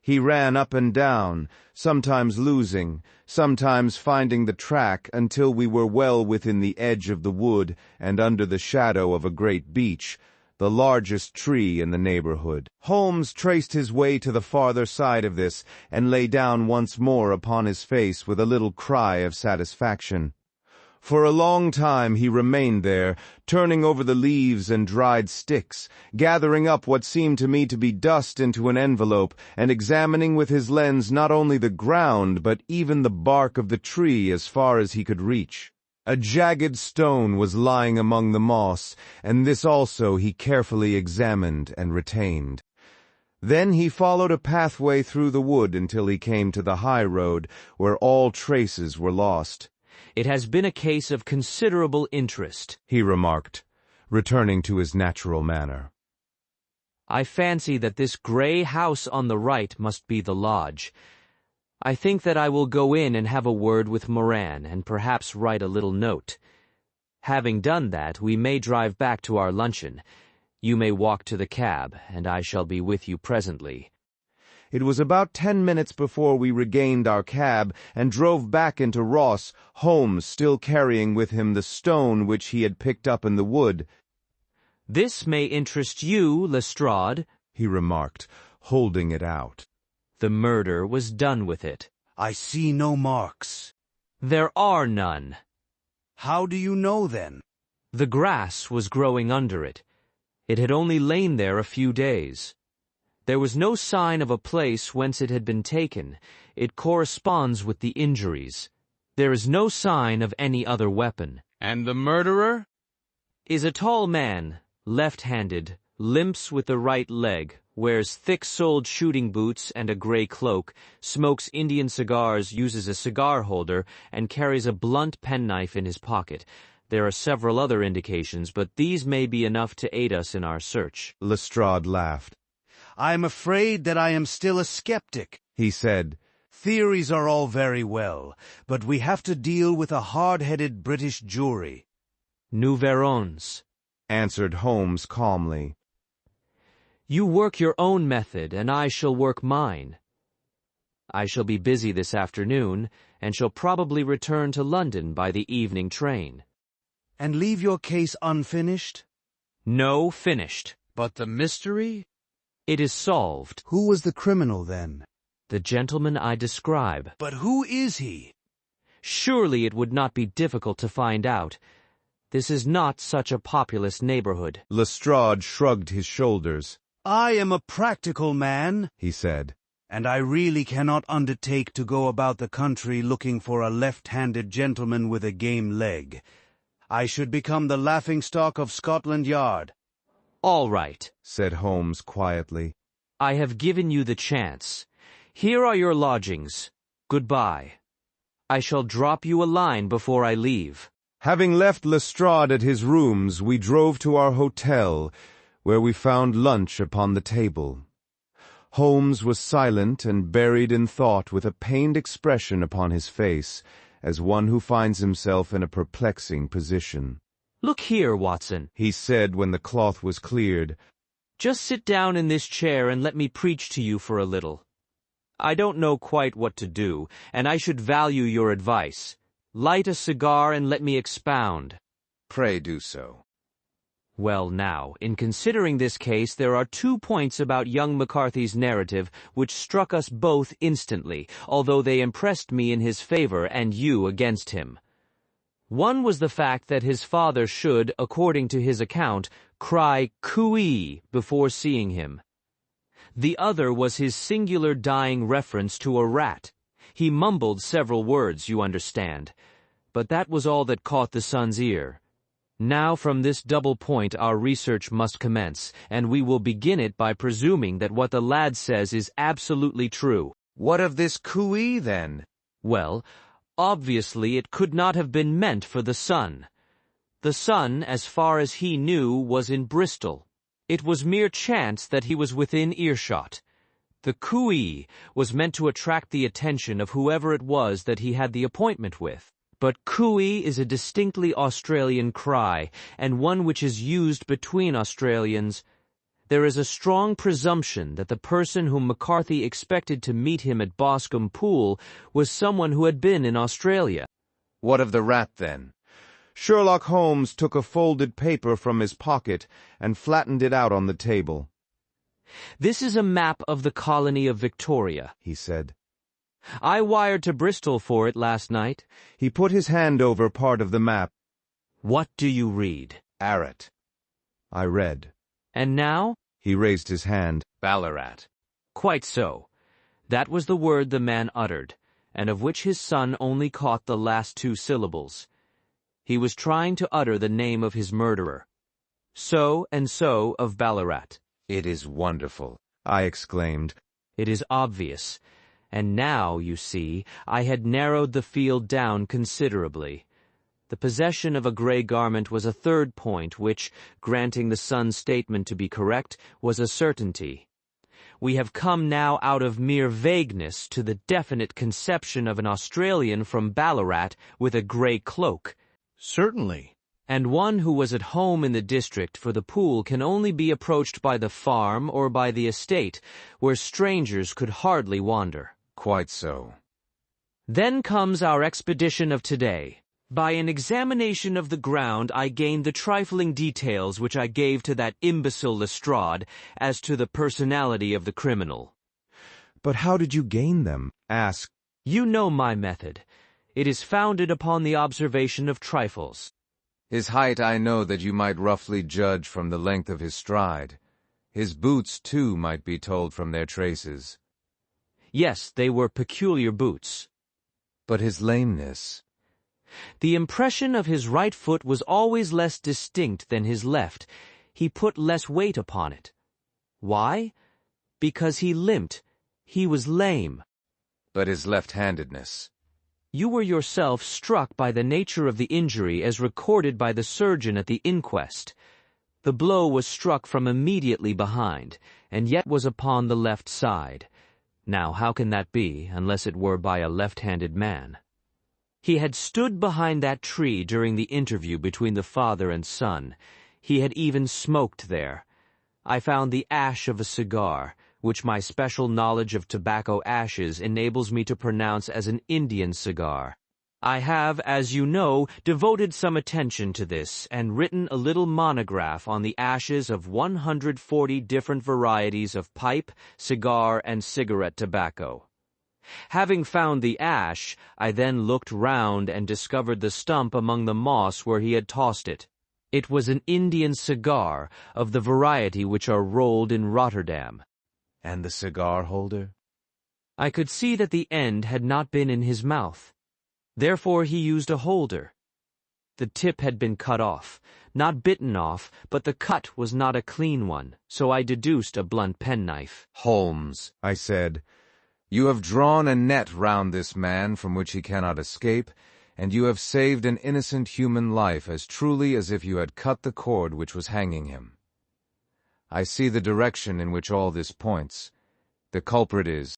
He ran up and down, sometimes losing, sometimes finding the track until we were well within the edge of the wood and under the shadow of a great beech, the largest tree in the neighborhood. Holmes traced his way to the farther side of this and lay down once more upon his face with a little cry of satisfaction. For a long time he remained there, turning over the leaves and dried sticks, gathering up what seemed to me to be dust into an envelope, and examining with his lens not only the ground but even the bark of the tree as far as he could reach. A jagged stone was lying among the moss, and this also he carefully examined and retained. Then he followed a pathway through the wood until he came to the high road, where all traces were lost. "It has been a case of considerable interest," he remarked, returning to his natural manner. "I fancy that this grey house on the right must be the lodge. I think that I will go in and have a word with Moran, and perhaps write a little note. Having done that, we may drive back to our luncheon. You may walk to the cab, and I shall be with you presently." It was about 10 minutes before we regained our cab and drove back into Ross, Holmes still carrying with him the stone which he had picked up in the wood. "This may interest you, Lestrade," he remarked, holding it out. "The murder was done with it." I see no marks. "There are none." How do you know, then? "The grass was growing under it. It had only lain there a few days. There was no sign of a place whence it had been taken. It corresponds with the injuries. There is no sign of any other weapon." And the murderer? "Is a tall man, left-handed, limps with the right leg, wears thick-soled shooting boots and a grey cloak, smokes Indian cigars, uses a cigar holder, and carries a blunt penknife in his pocket. There are several other indications, but these may be enough to aid us in our search." Lestrade laughed. I am afraid that I am still a skeptic, he said. Theories are all very well, but we have to deal with a hard-headed British jury. "Nous verrons," answered Holmes calmly. "You work your own method, and I shall work mine. I shall be busy this afternoon, and shall probably return to London by the evening train." And leave your case unfinished? "No, finished." But the mystery? "It is solved." Who was the criminal, then? "The gentleman I describe." But who is he? "Surely it would not be difficult to find out. This is not such a populous neighborhood." Lestrade shrugged his shoulders. I am a practical man, he said, and I really cannot undertake to go about the country looking for a left-handed gentleman with a game leg. I should become the laughingstock of Scotland Yard. "All right," said Holmes quietly. "I have given you the chance. Here are your lodgings. Goodbye. I shall drop you a line before I leave." Having left Lestrade at his rooms, we drove to our hotel, where we found lunch upon the table. Holmes was silent and buried in thought with a pained expression upon his face, as one who finds himself in a perplexing position. "Look here, Watson," he said when the cloth was cleared. "Just sit down in this chair and let me preach to you for a little. I don't know quite what to do, and I should value your advice. Light a cigar and let me expound." Pray do so. "Well now, in considering this case, there are 2 points about young McCarthy's narrative which struck us both instantly, although they impressed me in his favor and you against him. One was the fact that his father should, according to his account, cry Cooee before seeing him. The other was his singular dying reference to a rat. He mumbled several words, you understand, but that was all that caught the son's ear. Now from this double point our research must commence, and we will begin it by presuming that what the lad says is absolutely true." What of this Cooee, then? "Well, obviously it could not have been meant for the son. The son, as far as he knew, was in Bristol. It was mere chance that he was within earshot. The Cooee was meant to attract the attention of whoever it was that he had the appointment with. But Cooee is a distinctly Australian cry, and one which is used between Australians. there is a strong presumption that the person whom McCarthy expected to meet him at Boscombe Pool was someone who had been in Australia. What of the rat, then? Sherlock Holmes took a folded paper from his pocket and flattened it out on the table. This is a map of the colony of Victoria, he said. I wired to Bristol for it last night. He put his hand over part of the map. What do you read? Arat. I read. And now? He raised his hand. Ballarat. Quite so. That was the word the man uttered, and of which his son only caught the last two syllables. He was trying to utter the name of his murderer. So and so of Ballarat. It is wonderful, I exclaimed. It is obvious. And now, you see, I had narrowed the field down considerably. The possession of a grey garment was a third point which, granting the son's statement to be correct, was a certainty. We have come now out of mere vagueness to the definite conception of an Australian from Ballarat with a grey cloak. Certainly. And one who was at home in the district, for the pool can only be approached by the farm or by the estate, where strangers could hardly wander. Quite so. Then comes our expedition of today. By an examination of the ground, I gained the trifling details which I gave to that imbecile Lestrade as to the personality of the criminal. But how did you gain them? Asked. You know my method. It is founded upon the observation of trifles. His height I know that you might roughly judge from the length of his stride. His boots, too, might be told from their traces. Yes, they were peculiar boots. But his lameness... The impression of his right foot was always less distinct than his left. He put less weight upon it. Why? Because he limped. He was lame. But his left-handedness... You were yourself struck by the nature of the injury as recorded by the surgeon at the inquest. The blow was struck from immediately behind, and yet was upon the left side. Now, how can that be, unless it were by a left-handed man? He had stood behind that tree during the interview between the father and son. He had even smoked there. I found the ash of a cigar, which my special knowledge of tobacco ashes enables me to pronounce as an Indian cigar. I have, as you know, devoted some attention to this and written a little monograph on the ashes of 140 different varieties of pipe, cigar, and cigarette tobacco. Having found the ash, I then looked round and discovered the stump among the moss where he had tossed it. It was an Indian cigar, of the variety which are rolled in Rotterdam. And the cigar holder? I could see that the end had not been in his mouth. Therefore he used a holder. The tip had been cut off, not bitten off, but the cut was not a clean one, so I deduced a blunt penknife. Holmes, I said, you have drawn a net round this man from which he cannot escape, and you have saved an innocent human life as truly as if you had cut the cord which was hanging him. I see the direction in which all this points. The culprit is...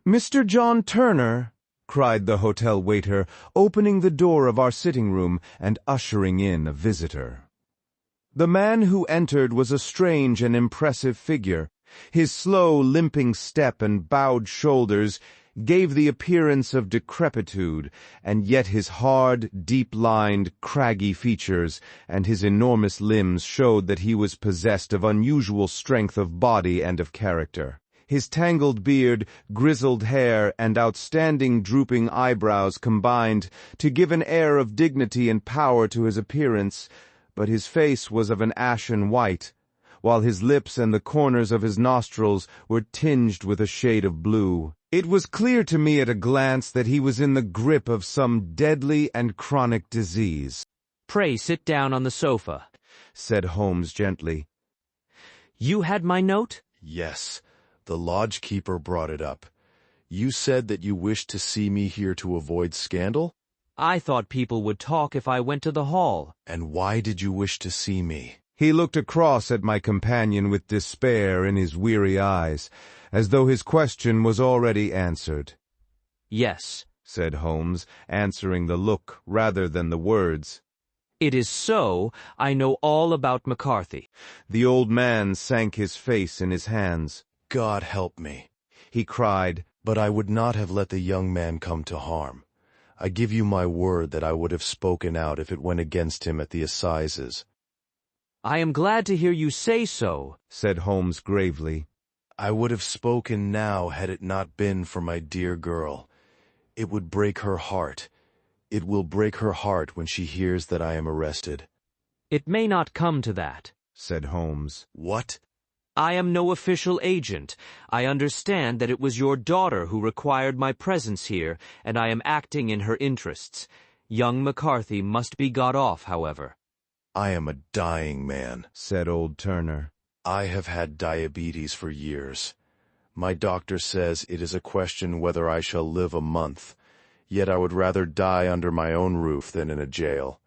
Mr. John Turner, cried the hotel waiter, opening the door of our sitting-room and ushering in a visitor. The man who entered was a strange and impressive figure. His slow, limping step and bowed shoulders gave the appearance of decrepitude, and yet his hard, deep-lined, craggy features and his enormous limbs showed that he was possessed of unusual strength of body and of character. His tangled beard, grizzled hair, and outstanding drooping eyebrows combined to give an air of dignity and power to his appearance, but his face was of an ashen white, while his lips and the corners of his nostrils were tinged with a shade of blue. It was clear to me at a glance that he was in the grip of some deadly and chronic disease. Pray sit down on the sofa, said Holmes gently. You had my note? Yes. The lodge-keeper brought it up. You said that you wished to see me here to avoid scandal? I thought people would talk if I went to the hall. And why did you wish to see me? He looked across at my companion with despair in his weary eyes, as though his question was already answered. Yes, said Holmes, answering the look rather than the words. It is so. I know all about McCarthy. The old man sank his face in his hands. God help me, He cried. but I would not have let the young man come to harm. I give you my word that I would have spoken out if it went against him at the assizes. I am glad to hear you say so, said Holmes gravely. I would have spoken now had it not been for my dear girl. It would break her heart. It will break her heart when she hears that I am arrested. It may not come to that, said Holmes. What? I am no official agent. I understand that it was your daughter who required my presence here, and I am acting in her interests. Young McCarthy must be got off, however. I am a dying man, said old Turner. I have had diabetes for years. My doctor says it is a question whether I shall live a month, yet I would rather die under my own roof than in a jail.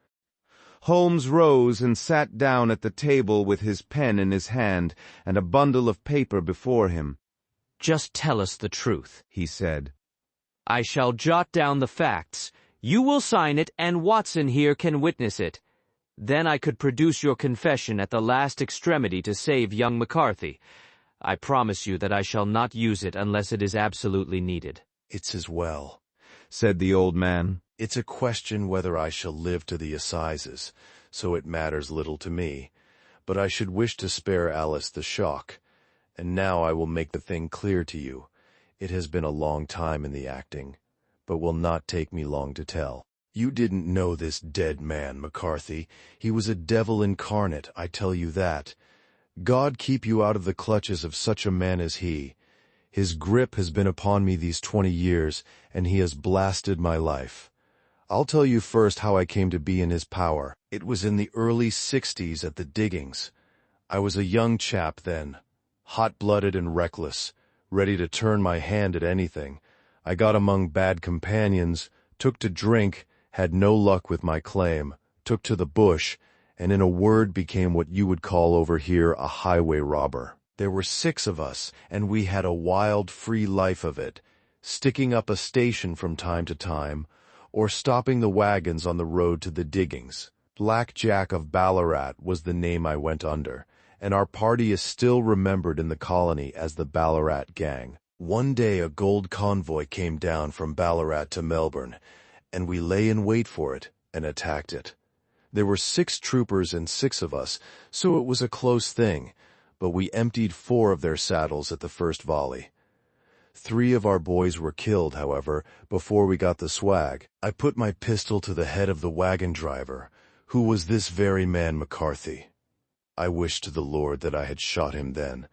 Holmes rose and sat down at the table with his pen in his hand and a bundle of paper before him. Just tell us the truth, he said. I shall jot down the facts. You will sign it, and Watson here can witness it. Then I could produce your confession at the last extremity to save young McCarthy. I promise you that I shall not use it unless it is absolutely needed. It's as well, said the old man. It's a question whether I shall live to the assizes, so it matters little to me. But I should wish to spare Alice the shock. And now I will make the thing clear to you. It has been a long time in the acting, but will not take me long to tell. You didn't know this dead man, McCarthy. He was a devil incarnate, I tell you that. God keep you out of the clutches of such a man as he. His grip has been upon me these 20 years, and he has blasted my life. I'll tell you first how I came to be in his power. It was in the early 60s at the diggings. I was a young chap then, hot-blooded and reckless, ready to turn my hand at anything. I got among bad companions, took to drink, had no luck with my claim, took to the bush, and in a word became what you would call over here a highway robber. There were 6 of us, and we had a wild, free life of it, sticking up a station from time to time, or stopping the wagons on the road to the diggings. Black Jack of Ballarat was the name I went under, and our party is still remembered in the colony as the Ballarat Gang. One day a gold convoy came down from Ballarat to Melbourne, and we lay in wait for it and attacked it. There were 6 troopers and 6 of us, so it was a close thing, but we emptied 4 of their saddles at the first volley. 3 of our boys were killed, however, before we got the swag. I put my pistol to the head of the wagon driver, who was this very man McCarthy. I wished to the Lord that I had shot him then,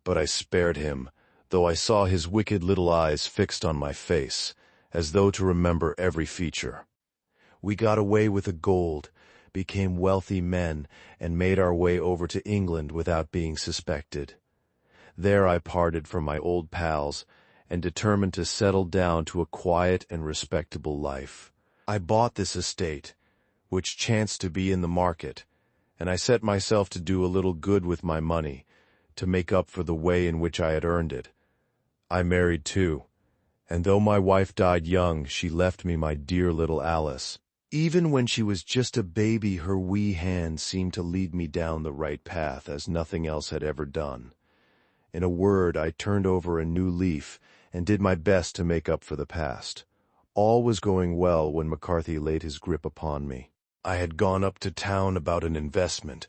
but I spared him, though I saw his wicked little eyes fixed on my face, as though to remember every feature. We got away with the gold, became wealthy men, and made our way over to England without being suspected. There I parted from my old pals and determined to settle down to a quiet and respectable life. I bought this estate, which chanced to be in the market, and I set myself to do a little good with my money, to make up for the way in which I had earned it. I married too, and though my wife died young, she left me my dear little Alice. Even when she was just a baby, her wee hand seemed to lead me down the right path as nothing else had ever done. In a word, I turned over a new leaf and did my best to make up for the past. All was going well when McCarthy laid his grip upon me. I had gone up to town about an investment,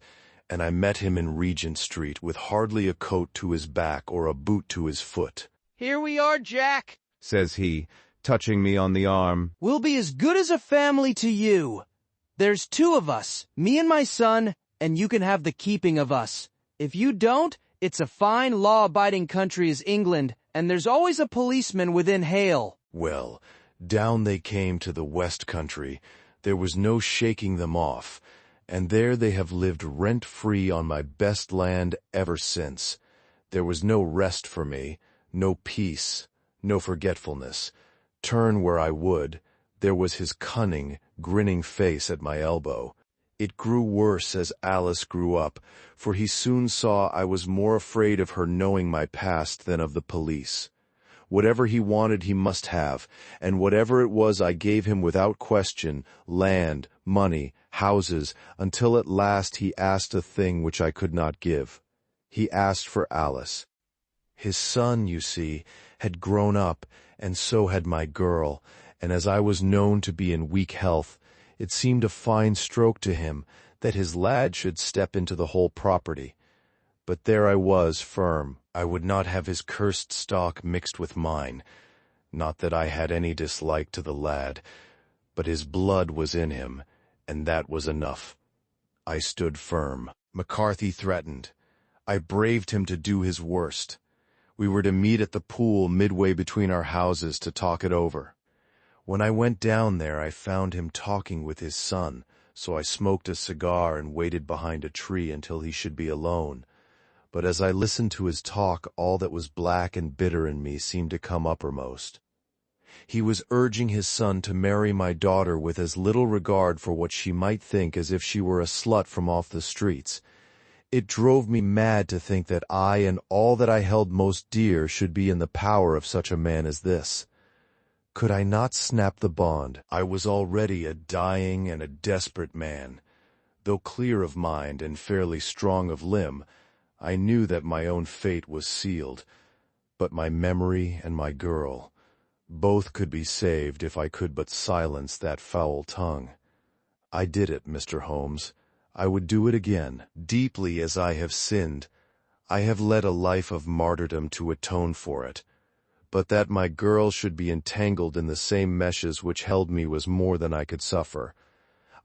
and I met him in Regent Street with hardly a coat to his back or a boot to his foot. "Here we are, Jack," says he, touching me on the arm. "We'll be as good as a family to you. There's 2 of us, me and my son, and you can have the keeping of us. If you don't, it's a fine law-abiding country as England, and there's always a policeman within hail." Well, down they came to the West Country. There was no shaking them off, and there they have lived rent-free on my best land ever since. There was no rest for me, no peace, no forgetfulness. Turn where I would, there was his cunning, grinning face at my elbow. It grew worse as Alice grew up, for he soon saw I was more afraid of her knowing my past than of the police. Whatever he wanted he must have, and whatever it was I gave him without question, land, money, houses, until at last he asked a thing which I could not give. He asked for Alice. His son, you see, had grown up, and so had my girl, and as I was known to be in weak health, it seemed a fine stroke to him that his lad should step into the whole property. But there I was, firm. I would not have his cursed stock mixed with mine. Not that I had any dislike to the lad, but his blood was in him, and that was enough. I stood firm. McCarthy threatened. I braved him to do his worst. We were to meet at the pool midway between our houses to talk it over. When I went down there, I found him talking with his son, so I smoked a cigar and waited behind a tree until he should be alone. But as I listened to his talk, all that was black and bitter in me seemed to come uppermost. He was urging his son to marry my daughter with as little regard for what she might think as if she were a slut from off the streets. It drove me mad to think that I and all that I held most dear should be in the power of such a man as this. Could I not snap the bond? I was already a dying and a desperate man. Though clear of mind and fairly strong of limb, I knew that my own fate was sealed. But my memory and my girl, both could be saved if I could but silence that foul tongue. I did it, Mr. Holmes. I would do it again. Deeply as I have sinned, I have led a life of martyrdom to atone for it. But that my girl should be entangled in the same meshes which held me was more than I could suffer.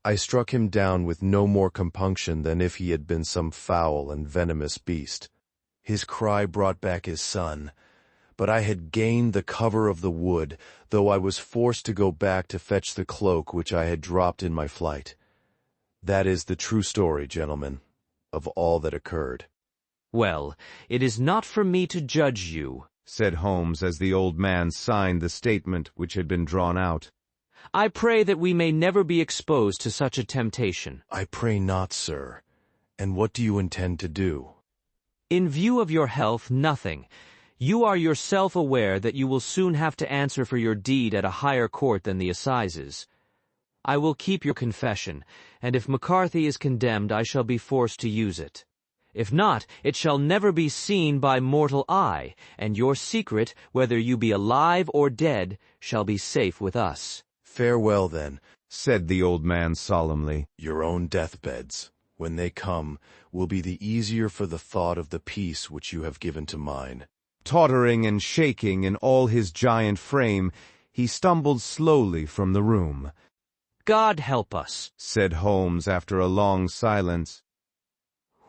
I struck him down with no more compunction than if he had been some foul and venomous beast. His cry brought back his son, but I had gained the cover of the wood, though I was forced to go back to fetch the cloak which I had dropped in my flight. That is the true story, gentlemen, of all that occurred. Well, it is not for me to judge you, said Holmes as the old man signed the statement which had been drawn out. I pray that we may never be exposed to such a temptation. I pray not, sir. And what do you intend to do? In view of your health, nothing. You are yourself aware that you will soon have to answer for your deed at a higher court than the assizes. I will keep your confession, and if McCarthy is condemned, I shall be forced to use it. If not, it shall never be seen by mortal eye, and your secret, whether you be alive or dead, shall be safe with us. Farewell, then, said the old man solemnly. Your own deathbeds, when they come, will be the easier for the thought of the peace which you have given to mine. Tottering and shaking in all his giant frame, he stumbled slowly from the room. God help us, said Holmes after a long silence.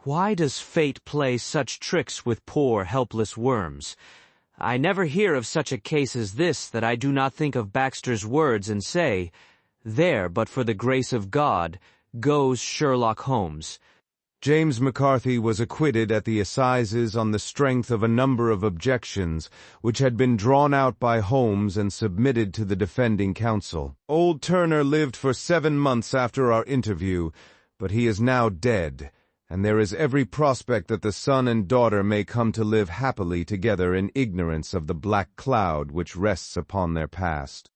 Why does fate play such tricks with poor, helpless worms? I never hear of such a case as this that I do not think of Baxter's words and say, "There, but for the grace of God, goes Sherlock Holmes." James McCarthy was acquitted at the assizes on the strength of a number of objections which had been drawn out by Holmes and submitted to the defending counsel. Old Turner lived for 7 months after our interview, but he is now dead, and there is every prospect that the son and daughter may come to live happily together in ignorance of the black cloud which rests upon their past.